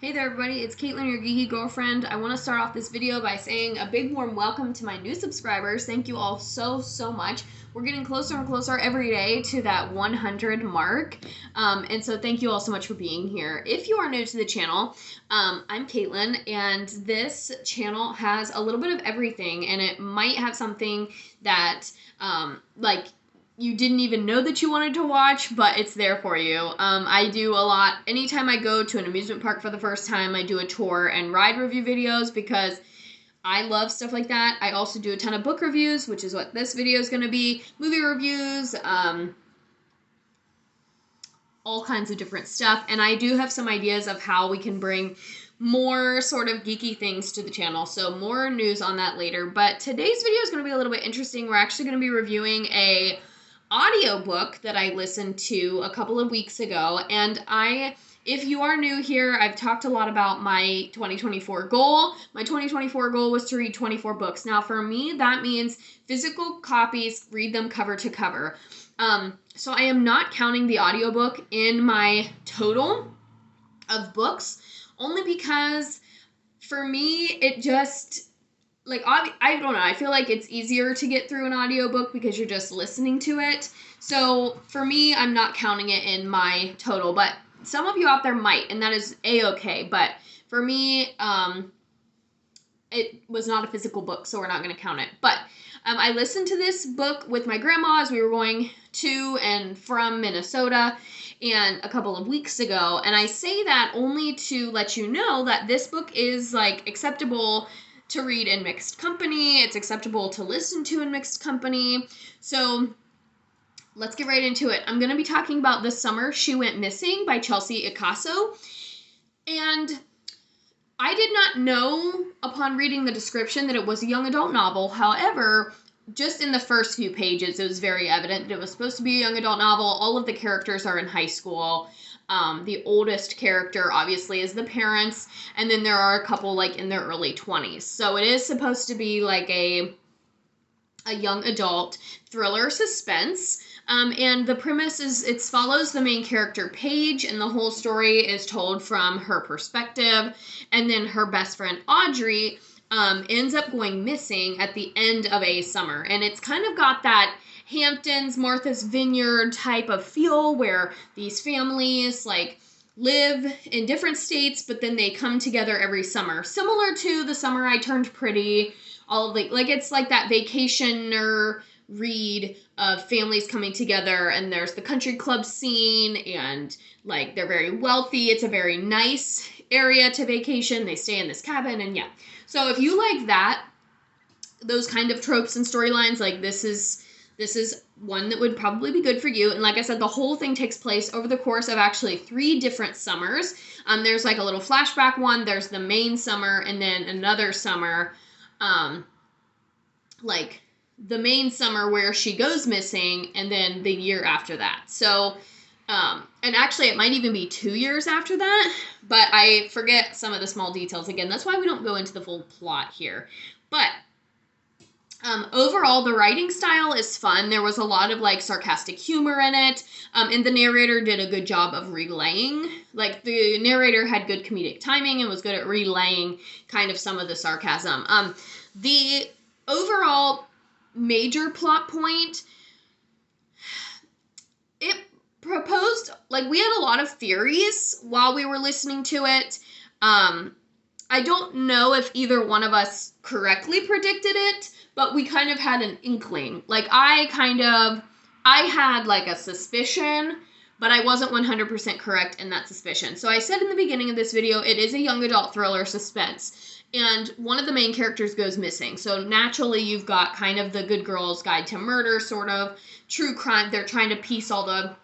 Hey there everybody, it's Caitlin, your geeky girlfriend. I want to start off this video by saying a big warm welcome to my new subscribers. Thank you all so much. We're getting closer and closer every day to that 100 mark. And so thank you all so much for being here. If you are new to the channel, I'm Caitlin, and this channel has a little bit of everything, and it might have something that you didn't even know that you wanted to watch, but it's there for you. I do a lot. Anytime I go to an amusement park for the first time, I do a tour and ride review videos because I love stuff like that. I also do a ton of book reviews, which is what this video is going to be. Movie reviews, all kinds of different stuff. And I do have some ideas of how we can bring more sort of geeky things to the channel. So more news on that later. But today's video is going to be a little bit interesting. We're actually going to be reviewing a audiobook that I listened to a couple of weeks ago, and if you are new here, I've talked a lot about my 2024 goal. My 2024 goal was to read 24 books. Now for me, that means physical copies, read them cover to cover. So I am not counting the audiobook in my total of books, only because for me, it just, I don't know, I feel like it's easier to get through an audiobook because you're just listening to it. So for me, I'm not counting it in my total, but some of you out there might, and that is a-okay. But for me, it was not a physical book, so we're not going to count it. But I listened to this book with my grandma as we were going to and from Minnesota and a couple of weeks ago. And I say that only to let you know that this book is acceptable to read in mixed company. It's acceptable to listen to in mixed company. So let's get right into it. I'm going to be talking about The Summer She Went Missing by Chelsea Ichaso. And I did not know upon reading the description that it was a young adult novel. However, just in the first few pages, it was very evident that it was supposed to be a young adult novel. All of the characters are in high school. The oldest character, obviously, is the parents, and then there are a couple, in their early 20s. So it is supposed to be, a young adult thriller suspense, and the premise is it follows the main character, Paige, and the whole story is told from her perspective, and then her best friend, Audrey, ends up going missing at the end of a summer, and it's kind of got that Hamptons, Martha's Vineyard type of feel where these families live in different states, but then they come together every summer. Similar to The Summer I Turned Pretty, all of it's like that vacationer read of families coming together, and there's the country club scene, and they're very wealthy. It's a very nice area to vacation. They stay in this cabin, and yeah. So if you like that, those kind of tropes and storylines, this is one that would probably be good for you. And like I said, the whole thing takes place over the course of actually 3 different summers. There's a little flashback one, there's the main summer, and then another summer, the main summer where she goes missing, and then the year after that. So, and actually it might even be 2 years after that, but I forget some of the small details. Again, that's why we don't go into the full plot here. But overall, the writing style is fun. There was a lot of sarcastic humor in it, and the narrator did a good job of relaying. The narrator had good comedic timing and was good at relaying kind of some of the sarcasm. The overall major plot point, it proposed, we had a lot of theories while we were listening to it. I don't know if either one of us correctly predicted it, but we kind of had an inkling. I had a suspicion, but I wasn't 100% correct in that suspicion. So I said in the beginning of this video, it is a young adult thriller suspense, and one of the main characters goes missing. So naturally, you've got kind of the good girl's guide to murder, sort of true crime. They're trying to piece all the,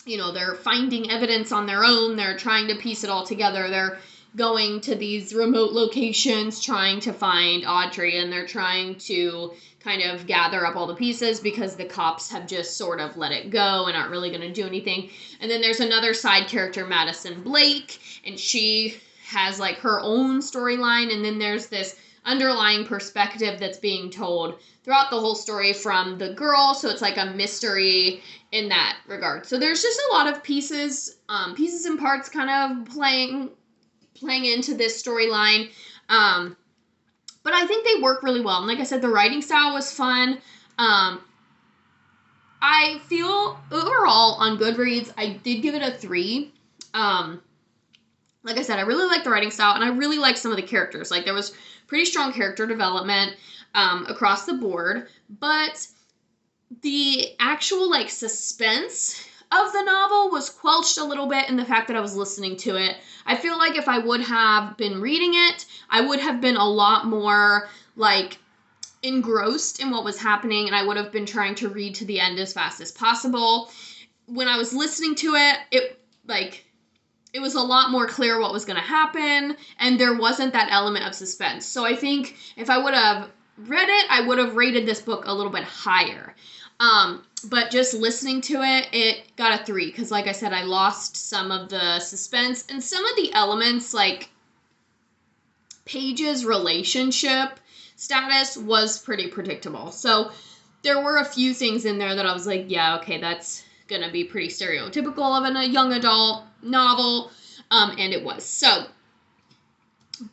they're finding evidence on their own. They're trying to piece it all together. They're going to these remote locations trying to find Audrey, and they're trying to kind of gather up all the pieces because the cops have just sort of let it go and aren't really going to do anything. And then there's another side character, Madison Blake, and she has her own storyline, and then there's this underlying perspective that's being told throughout the whole story from the girl, so it's a mystery in that regard. So there's just a lot of pieces and parts kind of playing playing into this storyline. But I think they work really well. And like I said, the writing style was fun. I feel overall on Goodreads, I did give it a 3. Like I said, I really like the writing style, and I really like some of the characters. Like, there was pretty strong character development across the board, but the actual, like, suspense of the novel was quelched a little bit in the fact that I was listening to it. I feel like if I would have been reading it, I would have been a lot more, like, engrossed in what was happening, and I would have been trying to read to the end as fast as possible. When I was listening to it, it was a lot more clear what was going to happen, and there wasn't that element of suspense. So I think if I would have read it, I would have rated this book a little bit higher. But just listening to it, it got a 3, because like I said, I lost some of the suspense, and some of the elements, like Paige's relationship status was pretty predictable. So there were a few things in there that I was like, yeah, okay, that's gonna be pretty stereotypical of a young adult novel, and it was. So,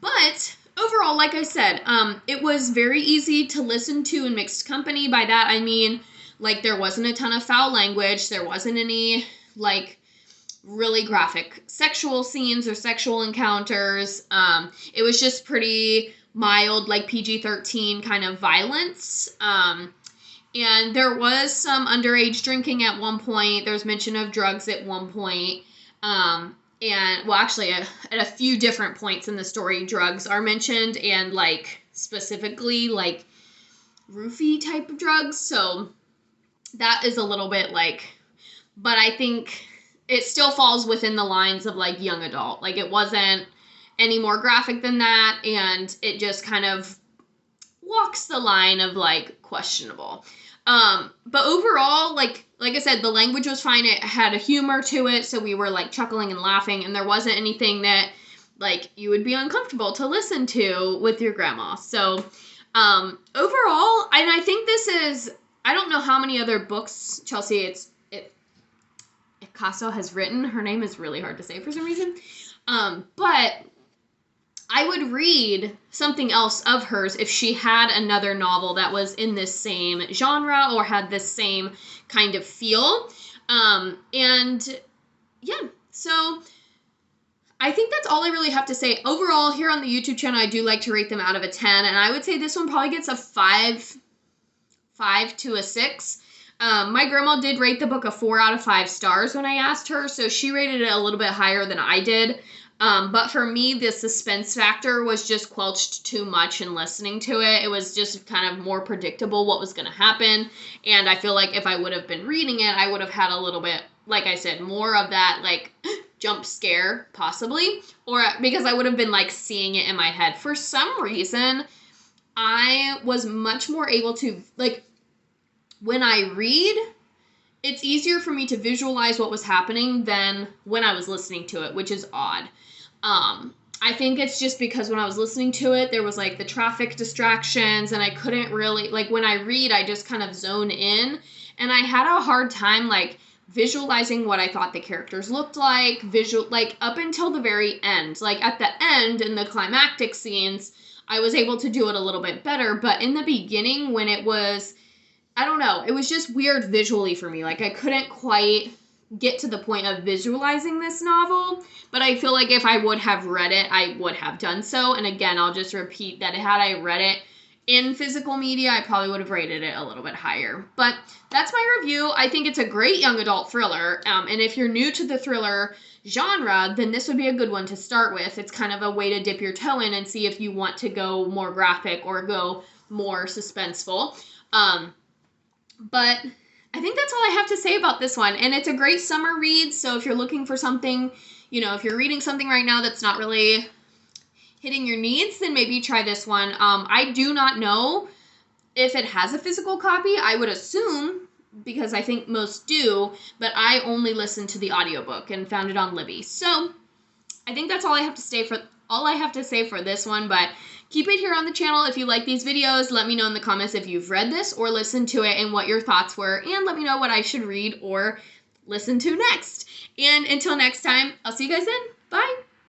but overall, like I said, it was very easy to listen to in mixed company. By that I mean, like, there wasn't a ton of foul language, there wasn't any, like, really graphic sexual scenes or sexual encounters. It was just pretty mild, like PG-13 kind of violence. And there was some underage drinking at one point. There was mention of drugs at one point. And, well, actually, at a few different points in the story, drugs are mentioned, and, like, specifically, like, roofie type of drugs. So that is a little bit, like, but I think it still falls within the lines of, like, young adult. Like, it wasn't any more graphic than that, and it just kind of walks the line of, like, questionable. But overall, like I said, the language was fine. It had a humor to it, so we were, like, chuckling and laughing, and there wasn't anything that, like, you would be uncomfortable to listen to with your grandma. So, overall, and I think this is, I don't know how many other books Chelsea Ichaso has written. Her name is really hard to say for some reason. But I would read something else of hers if she had another novel that was in this same genre or had this same kind of feel. And yeah, so I think that's all I really have to say. Overall, here on the YouTube channel, I do like to rate them out of a 10, and I would say this one probably gets a 5 to a 6. My grandma did rate the book a 4 out of 5 stars when I asked her, so she rated it a little bit higher than I did. But for me, the suspense factor was just quelched too much in listening to it. It was just kind of more predictable what was going to happen. And I feel like if I would have been reading it, I would have had a little bit, like I said, more of that, like, jump scare, possibly. Or because I would have been, like, seeing it in my head. For some reason, I was much more able to, like, when I read, it's easier for me to visualize what was happening than when I was listening to it, which is odd. I think it's just because when I was listening to it, there was, like, the traffic distractions, and I couldn't really, like, when I read, I just kind of zone in, and I had a hard time, like, visualizing what I thought the characters looked like, like, up until the very end. Like, at the end, in the climactic scenes, I was able to do it a little bit better, but in the beginning, when it was, I don't know, it was just weird visually for me. Like, I couldn't quite get to the point of visualizing this novel, but I feel like if I would have read it, I would have done so. And again, I'll just repeat that had I read it in physical media, I probably would have rated it a little bit higher. But that's my review. I think it's a great young adult thriller, and if you're new to the thriller genre, then this would be a good one to start with. It's kind of a way to dip your toe in and see if you want to go more graphic or go more suspenseful. But I think that's all I have to say about this one. And it's a great summer read, so if you're looking for something, you know, if you're reading something right now that's not really hitting your needs, then maybe try this one. I do not know if it has a physical copy. I would assume, because I think most do, but I only listened to the audiobook and found it on Libby. So I think that's all I have to say for this one, but keep it here on the channel. If you like these videos, let me know in the comments if you've read this or listened to it and what your thoughts were, and let me know what I should read or listen to next. And until next time, I'll see you guys then. Bye!